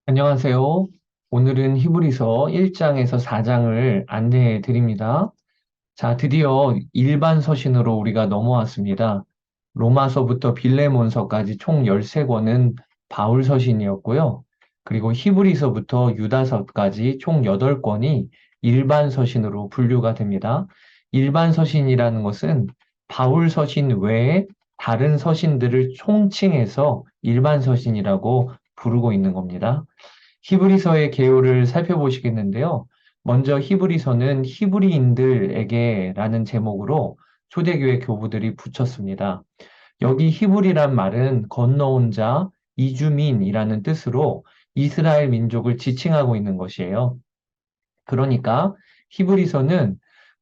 안녕하세요. 오늘은 히브리서 1장에서 4장을 안내해 드립니다. 자, 드디어 일반 서신으로 우리가 넘어왔습니다. 로마서부터 빌레몬서까지 총 13권은 바울 서신이었고요. 그리고 히브리서부터 유다서까지 총 8권이 일반 서신으로 분류가 됩니다. 일반 서신이라는 것은 바울 서신 외에 다른 서신들을 총칭해서 일반 서신이라고 부르고 있는 겁니다. 히브리서의 개요를 살펴보시겠는데요. 먼저 히브리서는 히브리인들에게라는 제목으로 초대교회 교부들이 붙였습니다. 여기 히브리란 말은 건너온 자, 이주민이라는 뜻으로 이스라엘 민족을 지칭하고 있는 것이에요. 그러니까 히브리서는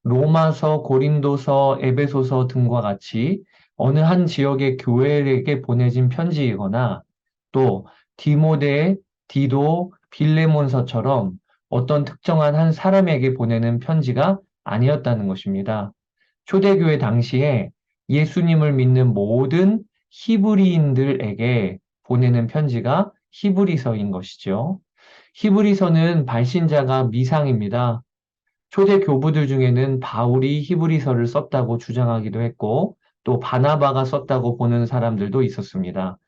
로마서, 고린도서, 에베소서 등과 같이 어느 한 지역의 교회에게 보내진 편지이거나 또 디모데, 디도, 빌레몬서처럼 어떤 특정한 한 사람에게 보내는 편지가 아니었다는 것입니다. 초대교회 당시에 예수님을 믿는 모든 히브리인들에게 보내는 편지가 히브리서인 것이죠. 히브리서는 발신자가 미상입니다. 초대 교부들 중에는 바울이 히브리서를 썼다고 주장하기도 했고, 또 바나바가 썼다고 보는 사람들도 있었습니다.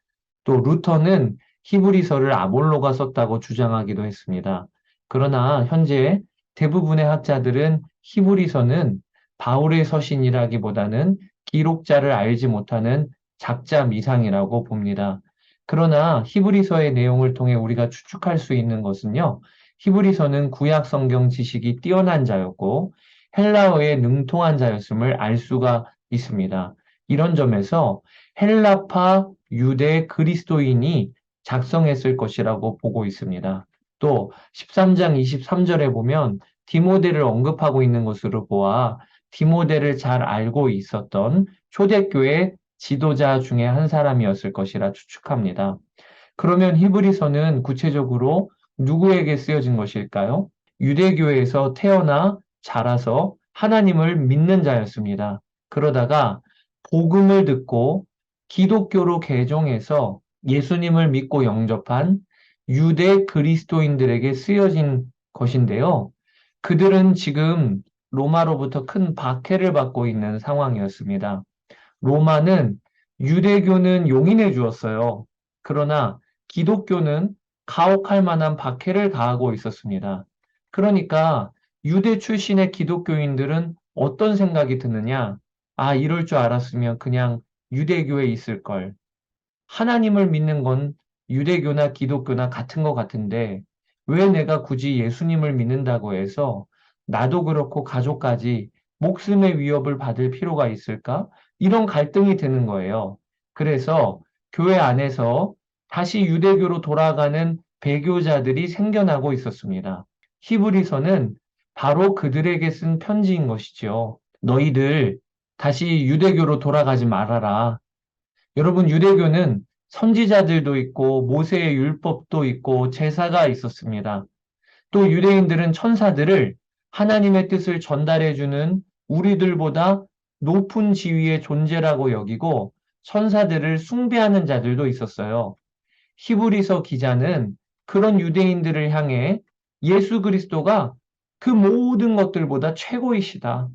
또 루터는 히브리서를 아볼로가 썼다고 주장하기도 했습니다. 그러나 현재 대부분의 학자들은 히브리서는 바울의 서신이라기보다는 기록자를 알지 못하는 작자 미상이라고 봅니다. 그러나 히브리서의 내용을 통해 우리가 추측할 수 있는 것은요, 히브리서는 구약 성경 지식이 뛰어난 자였고 헬라어에 능통한 자였음을 알 수가 있습니다. 이런 점에서 헬라파 유대 그리스도인이 작성했을 것이라고 보고 있습니다. 또 13장 23절에 보면 디모데를 언급하고 있는 것으로 보아 디모데를 잘 알고 있었던 초대교회 지도자 중에 한 사람이었을 것이라 추측합니다. 그러면 히브리서는 구체적으로 누구에게 쓰여진 것일까요? 유대교회에서 태어나 자라서 하나님을 믿는 자였습니다. 그러다가 복음을 듣고 기독교로 개종해서 예수님을 믿고 영접한 유대 그리스도인들에게 쓰여진 것인데요. 그들은 지금 로마로부터 큰 박해를 받고 있는 상황이었습니다. 로마는 유대교는 용인해 주었어요. 그러나 기독교는 가혹할 만한 박해를 가하고 있었습니다. 그러니까 유대 출신의 기독교인들은 어떤 생각이 드느냐? 아, 이럴 줄 알았으면 그냥 유대교에 있을 걸. 하나님을 믿는 건 유대교나 기독교나 같은 것 같은데 왜 내가 굳이 예수님을 믿는다고 해서 나도 그렇고 가족까지 목숨의 위협을 받을 필요가 있을까? 이런 갈등이 드는 거예요. 그래서 교회 안에서 다시 유대교로 돌아가는 배교자들이 생겨나고 있었습니다. 히브리서는 바로 그들에게 쓴 편지인 것이죠. 너희들 다시 유대교로 돌아가지 말아라. 여러분, 유대교는 선지자들도 있고 모세의 율법도 있고 제사가 있었습니다. 또 유대인들은 천사들을 하나님의 뜻을 전달해주는 우리들보다 높은 지위의 존재라고 여기고 천사들을 숭배하는 자들도 있었어요. 히브리서 기자는 그런 유대인들을 향해 예수 그리스도가 그 모든 것들보다 최고이시다.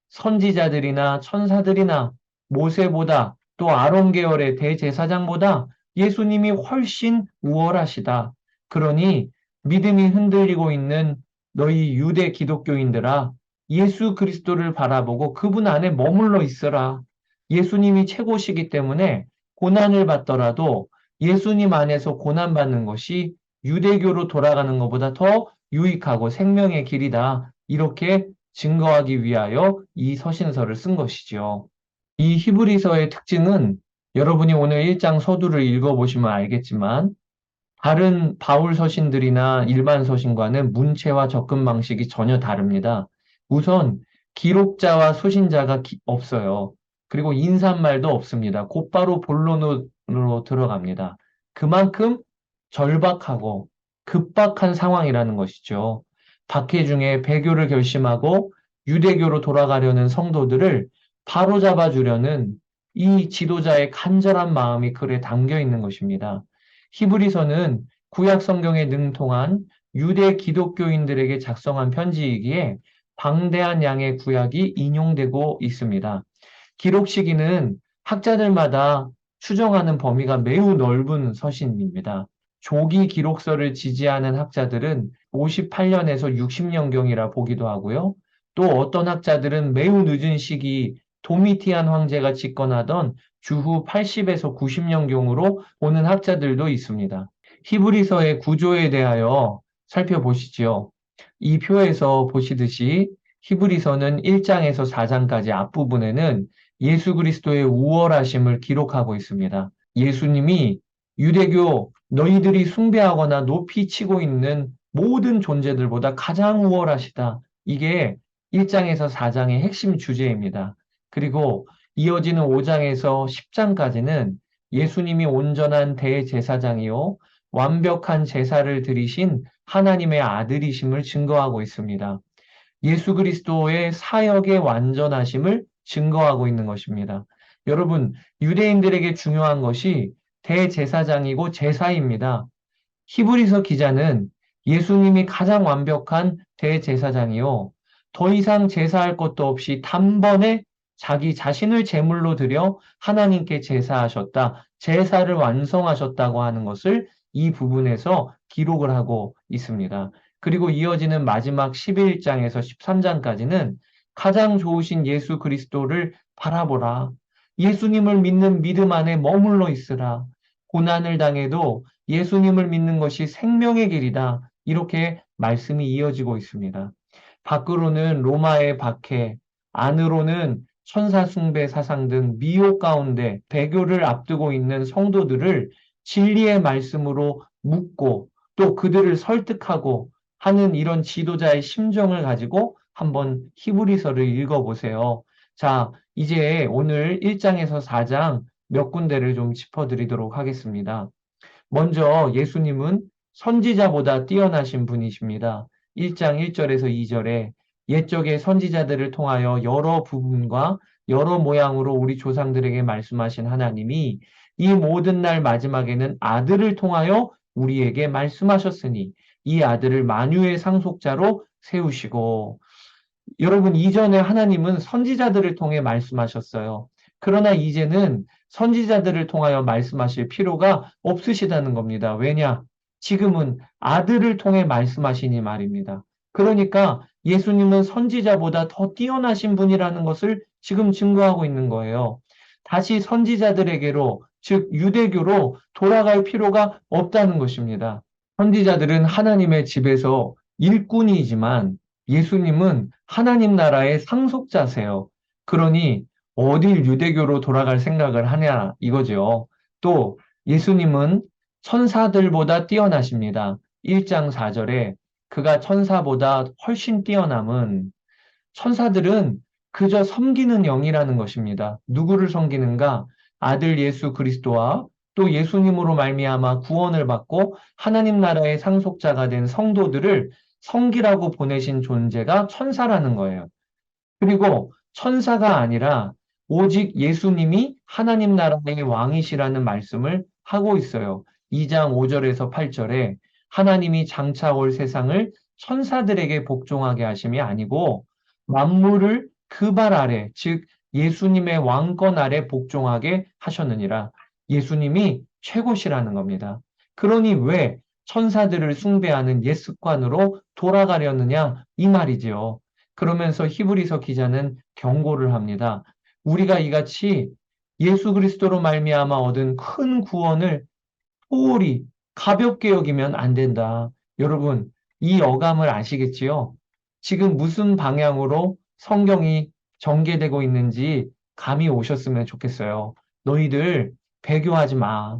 선지자들이나 천사들이나 모세보다 또 아론 계열의 대제사장보다 예수님이 훨씬 우월하시다. 그러니 믿음이 흔들리고 있는 너희 유대 기독교인들아, 예수 그리스도를 바라보고 그분 안에 머물러 있어라. 예수님이 최고시기 때문에 고난을 받더라도 예수님 안에서 고난받는 것이 유대교로 돌아가는 것보다 더 유익하고 생명의 길이다. 이렇게 증거하기 위하여 이 서신서를 쓴 것이죠. 이 히브리서의 특징은 여러분이 오늘 1장 서두를 읽어보시면 알겠지만 다른 바울 서신들이나 일반 서신과는 문체와 접근 방식이 전혀 다릅니다. 우선 기록자와 소신자가 없어요. 그리고 인사말도 없습니다. 곧바로 본론으로 들어갑니다. 그만큼 절박하고 급박한 상황이라는 것이죠. 박해 중에 배교를 결심하고 유대교로 돌아가려는 성도들을 바로잡아 주려는 이 지도자의 간절한 마음이 글에 담겨 있는 것입니다. 히브리서는 구약 성경에 능통한 유대 기독교인들에게 작성한 편지이기에 방대한 양의 구약이 인용되고 있습니다. 기록 시기는 학자들마다 추정하는 범위가 매우 넓은 서신입니다. 조기 기록서를 지지하는 학자들은 58년에서 60년경이라 보기도 하고요. 또 어떤 학자들은 매우 늦은 시기 도미티안 황제가 집권하던 주후 80에서 90년경으로 보는 학자들도 있습니다. 히브리서의 구조에 대하여 살펴보시지요. 이 표에서 보시듯이 히브리서는 1장에서 4장까지 앞부분에는 예수 그리스도의 우월하심을 기록하고 있습니다. 예수님이 유대교 너희들이 숭배하거나 높이 치고 있는 모든 존재들보다 가장 우월하시다. 이게 1장에서 4장의 핵심 주제입니다. 그리고 이어지는 5장에서 10장까지는 예수님이 온전한 대제사장이요 완벽한 제사를 드리신 하나님의 아들이심을 증거하고 있습니다. 예수 그리스도의 사역의 완전하심을 증거하고 있는 것입니다. 여러분, 유대인들에게 중요한 것이 대제사장이고 제사입니다. 히브리서 기자는 예수님이 가장 완벽한 대제사장이요. 더 이상 제사할 것도 없이 단번에 자기 자신을 제물로 드려 하나님께 제사하셨다. 제사를 완성하셨다고 하는 것을 이 부분에서 기록을 하고 있습니다. 그리고 이어지는 마지막 11장에서 13장까지는 가장 좋으신 예수 그리스도를 바라보라. 예수님을 믿는 믿음 안에 머물러 있으라. 고난을 당해도 예수님을 믿는 것이 생명의 길이다. 이렇게 말씀이 이어지고 있습니다. 밖으로는 로마의 박해, 안으로는 천사숭배 사상 등 미혹 가운데 배교를 앞두고 있는 성도들을 진리의 말씀으로 묻고 또 그들을 설득하고 하는 이런 지도자의 심정을 가지고 한번 히브리서를 읽어보세요. 자, 이제 오늘 1장에서 4장 몇 군데를 좀 짚어드리도록 하겠습니다. 먼저 예수님은 선지자보다 뛰어나신 분이십니다. 1장 1절에서 2절에 옛적의 선지자들을 통하여 여러 부분과 여러 모양으로 우리 조상들에게 말씀하신 하나님이 이 모든 날 마지막에는 아들을 통하여 우리에게 말씀하셨으니 이 아들을 만유의 상속자로 세우시고 여러분, 이전에 하나님은 선지자들을 통해 말씀하셨어요. 그러나 이제는 선지자들을 통하여 말씀하실 필요가 없으시다는 겁니다. 왜냐? 지금은 아들을 통해 말씀하시니 말입니다. 그러니까 예수님은 선지자보다 더 뛰어나신 분이라는 것을 지금 증거하고 있는 거예요. 다시 선지자들에게로, 즉 유대교로 돌아갈 필요가 없다는 것입니다. 선지자들은 하나님의 집에서 일꾼이지만 예수님은 하나님 나라의 상속자세요. 그러니 어딜 유대교로 돌아갈 생각을 하냐 이거죠. 또 예수님은 천사들보다 뛰어나십니다. 1장 4절에 그가 천사보다 훨씬 뛰어남은 천사들은 그저 섬기는 영이라는 것입니다. 누구를 섬기는가? 아들 예수 그리스도와 또 예수님으로 말미암아 구원을 받고 하나님 나라의 상속자가 된 성도들을 섬기라고 보내신 존재가 천사라는 거예요. 그리고 천사가 아니라 오직 예수님이 하나님 나라의 왕이시라는 말씀을 하고 있어요. 2장 5절에서 8절에 하나님이 장차 올 세상을 천사들에게 복종하게 하심이 아니고 만물을 그 발 아래, 즉 예수님의 왕권 아래 복종하게 하셨느니라. 예수님이 최고시라는 겁니다. 그러니 왜 천사들을 숭배하는 옛 습관으로 돌아가려느냐 이 말이지요. 그러면서 히브리서 기자는 경고를 합니다. 우리가 이같이 예수 그리스도로 말미암아 얻은 큰 구원을 소홀히 가볍게 여기면 안 된다. 여러분, 이 어감을 아시겠지요? 지금 무슨 방향으로 성경이 전개되고 있는지 감이 오셨으면 좋겠어요. 너희들 배교하지 마.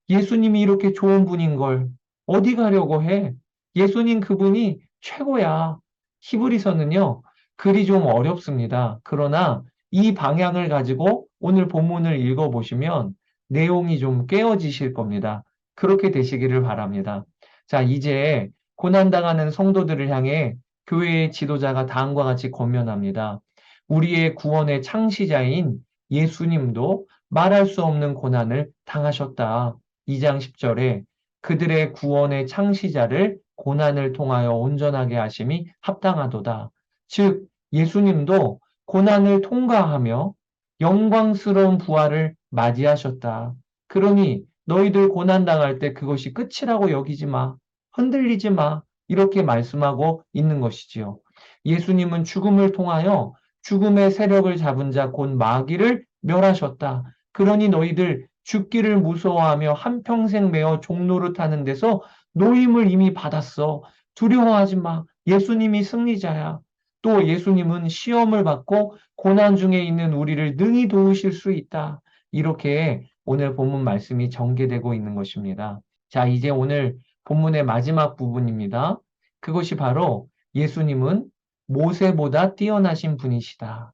예수님이 이렇게 좋은 분인 걸 어디 가려고 해? 예수님 그분이 최고야. 히브리서는요, 글이 좀 어렵습니다. 그러나 이 방향을 가지고 오늘 본문을 읽어보시면 내용이 좀 깨어지실 겁니다. 그렇게 되시기를 바랍니다. 자, 이제 고난당하는 성도들을 향해 교회의 지도자가 다음과 같이 권면합니다. 우리의 구원의 창시자인 예수님도 말할 수 없는 고난을 당하셨다. 2장 10절에 그들의 구원의 창시자를 고난을 통하여 온전하게 하심이 합당하도다. 즉, 예수님도 고난을 통과하며 영광스러운 부활을 맞이하셨다. 그러니 너희들 고난당할 때 그것이 끝이라고 여기지 마. 흔들리지 마. 이렇게 말씀하고 있는 것이지요. 예수님은 죽음을 통하여 죽음의 세력을 잡은 자 곧 마귀를 멸하셨다. 그러니 너희들 죽기를 무서워하며 한평생 매어 종노릇하는 데서 노임을 이미 받았어. 두려워하지 마. 예수님이 승리자야. 또 예수님은 시험을 받고 고난 중에 있는 우리를 능히 도우실 수 있다. 이렇게 오늘 본문 말씀이 전개되고 있는 것입니다. 자, 이제 오늘 본문의 마지막 부분입니다. 그것이 바로 예수님은 모세보다 뛰어나신 분이시다.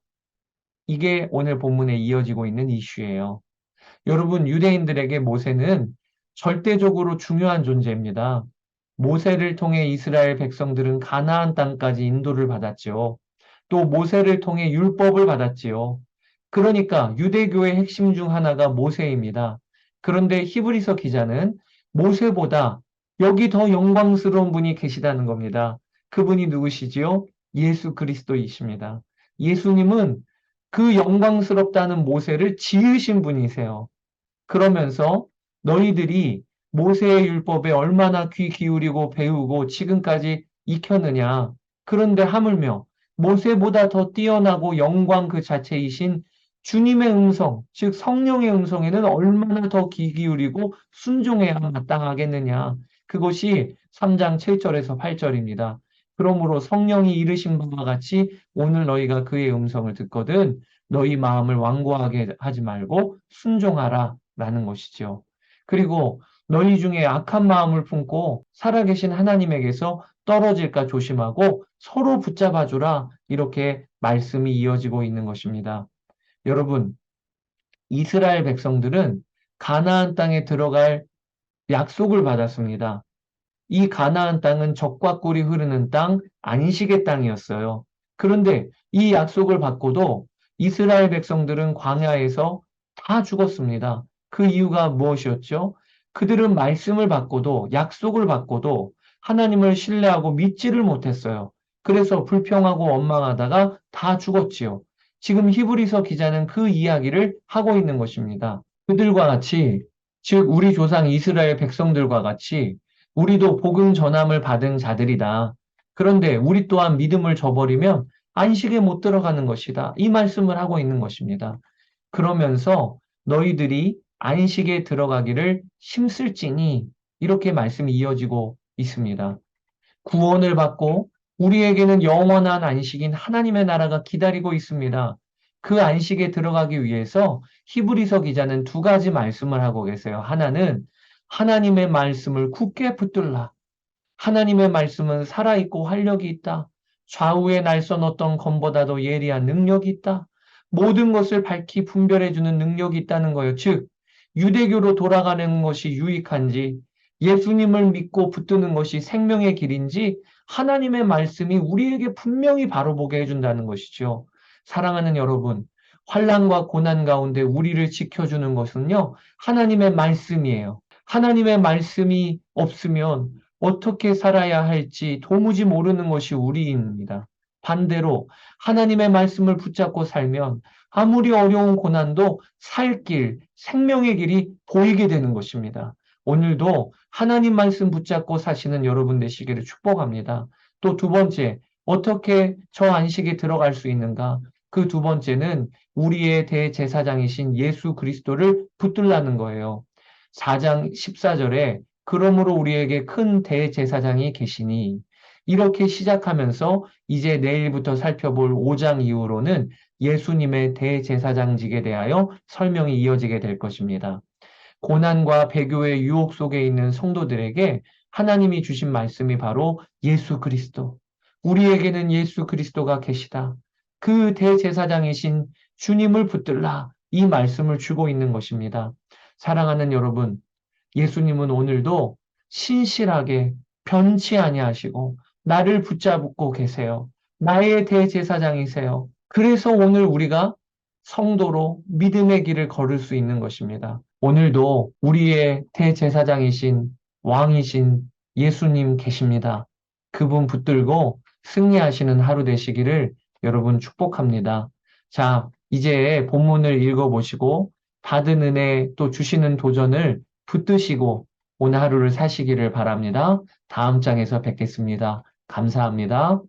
이게 오늘 본문에 이어지고 있는 이슈예요. 여러분, 유대인들에게 모세는 절대적으로 중요한 존재입니다. 모세를 통해 이스라엘 백성들은 가나안 땅까지 인도를 받았지요. 또 모세를 통해 율법을 받았지요. 그러니까 유대교의 핵심 중 하나가 모세입니다. 그런데 히브리서 기자는 모세보다 여기 더 영광스러운 분이 계시다는 겁니다. 그분이 누구시지요? 예수 그리스도이십니다. 예수님은 그 영광스럽다는 모세를 지으신 분이세요. 그러면서 너희들이 모세의 율법에 얼마나 귀 기울이고 배우고 지금까지 익혔느냐. 그런데 하물며 모세보다 더 뛰어나고 영광 그 자체이신 주님의 음성, 즉 성령의 음성에는 얼마나 더 귀 기울이고 순종해야 마땅하겠느냐. 그것이 3장 7절에서 8절입니다. 그러므로 성령이 이르신 바와 같이 오늘 너희가 그의 음성을 듣거든 너희 마음을 완고하게 하지 말고 순종하라 라는 것이죠. 그리고 너희 중에 악한 마음을 품고 살아계신 하나님에게서 떨어질까 조심하고 서로 붙잡아주라 이렇게 말씀이 이어지고 있는 것입니다. 여러분, 이스라엘 백성들은 가나안 땅에 들어갈 약속을 받았습니다. 이 가나안 땅은 젖과 꿀이 흐르는 땅, 안식의 땅이었어요. 그런데 이 약속을 받고도 이스라엘 백성들은 광야에서 다 죽었습니다. 그 이유가 무엇이었죠? 그들은 말씀을 받고도, 약속을 받고도 하나님을 신뢰하고 믿지를 못했어요. 그래서 불평하고 원망하다가 다 죽었지요. 지금 히브리서 기자는 그 이야기를 하고 있는 것입니다. 그들과 같이, 즉 우리 조상 이스라엘 백성들과 같이 우리도 복음 전함을 받은 자들이다. 그런데 우리 또한 믿음을 저버리면 안식에 못 들어가는 것이다. 이 말씀을 하고 있는 것입니다. 그러면서 너희들이 안식에 들어가기를 힘쓸지니 이렇게 말씀이 이어지고 있습니다. 구원을 받고 우리에게는 영원한 안식인 하나님의 나라가 기다리고 있습니다. 그 안식에 들어가기 위해서 히브리서 기자는 두 가지 말씀을 하고 계세요. 하나는 하나님의 말씀을 굳게 붙들라. 하나님의 말씀은 살아있고 활력이 있다. 좌우에 날선 검보다도 예리한 능력이 있다. 모든 것을 밝히 분별해주는 능력이 있다는 거예요. 즉, 유대교로 돌아가는 것이 유익한지, 예수님을 믿고 붙드는 것이 생명의 길인지, 하나님의 말씀이 우리에게 분명히 바로보게 해준다는 것이죠. 사랑하는 여러분, 환난과 고난 가운데 우리를 지켜주는 것은요, 하나님의 말씀이에요. 하나님의 말씀이 없으면 어떻게 살아야 할지 도무지 모르는 것이 우리입니다. 반대로 하나님의 말씀을 붙잡고 살면 아무리 어려운 고난도 살 길, 생명의 길이 보이게 되는 것입니다. 오늘도 하나님 말씀 붙잡고 사시는 여러분 되시기를 축복합니다. 또 두 번째, 어떻게 저 안식에 들어갈 수 있는가? 그 두 번째는 우리의 대제사장이신 예수 그리스도를 붙들라는 거예요. 4장 14절에 그러므로 우리에게 큰 대제사장이 계시니 이렇게 시작하면서 이제 내일부터 살펴볼 5장 이후로는 예수님의 대제사장직에 대하여 설명이 이어지게 될 것입니다. 고난과 배교의 유혹 속에 있는 성도들에게 하나님이 주신 말씀이 바로 예수 그리스도. 우리에게는 예수 그리스도가 계시다. 그 대제사장이신 주님을 붙들라. 이 말씀을 주고 있는 것입니다. 사랑하는 여러분, 예수님은 오늘도 신실하게 변치 아니하시고 나를 붙잡고 계세요. 나의 대제사장이세요. 그래서 오늘 우리가 성도로 믿음의 길을 걸을 수 있는 것입니다. 오늘도 우리의 대제사장이신 왕이신 예수님 계십니다. 그분 붙들고 승리하시는 하루 되시기를 여러분 축복합니다. 자, 이제 본문을 읽어보시고 받은 은혜 또 주시는 도전을 붙드시고 오늘 하루를 사시기를 바랍니다. 다음 장에서 뵙겠습니다. 감사합니다.